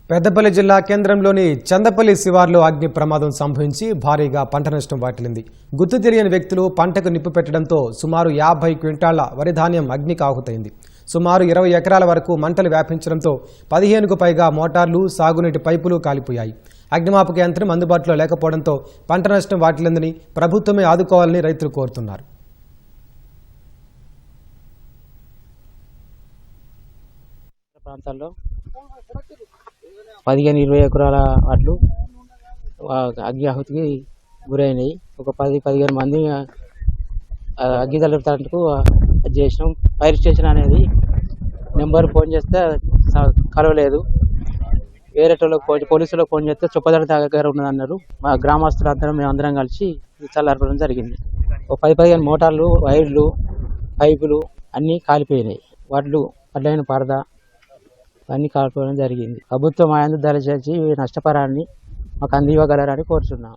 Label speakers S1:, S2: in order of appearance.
S1: పెద్దపల్లి జిల్లా కేంద్రంలోని చందపల్లి శివార్లో అగ్ని ప్రమాదం సంభవించి భారీగా పంట నష్టం వాటిల్లింది. గుర్తు తెలియని వ్యక్తులు పంటకు నిప్పు పెట్టడంతో సుమారు 50 క్వింటాళ్ల వరి ధాన్యం అగ్నికి ఆహుతైంది. సుమారు 20 ఎకరాల వరకు మంటలు వ్యాపించడంతో 15కు పైగా మోటార్లు, సాగునీటి పైపులు కాలిపోయాయి. అగ్నిమాపక యంత్రం అందుబాటులో లేకపోవడంతో పంట నష్టం వాటిల్లిందని ప్రభుత్వమే ఆదుకోవాలని రైతులు కోరుతున్నారు.
S2: ప్రాంతాల్లో 15-20 ఎకరాల వడ్లు అగ్ని ఆహుతికి గురైనాయి. ఒక 10-15 మంది అగ్గి తలుపుతాందుకు చేసినాం. ఫైర్ స్టేషన్ అనేది నెంబర్ ఫోన్ చేస్తే కలవలేదు. వేరే పోలీసులకు ఫోన్ చేస్తే చొప్పదండ దగ్గర ఉన్నదన్నారు. మా గ్రామస్తులందరం మేమందరం కలిసి చల్లార్పడం జరిగింది. ఒక 10-15 మోటార్లు, వైర్లు, పైపులు అన్నీ కాలిపోయినాయి. వడ్లైన పరద అన్నీ కాలిపోవడం జరిగింది. ప్రభుత్వం ఆయన దళచేసి నష్టపరాన్ని మాకు అందివ్వగలరని కోరుచున్నాం.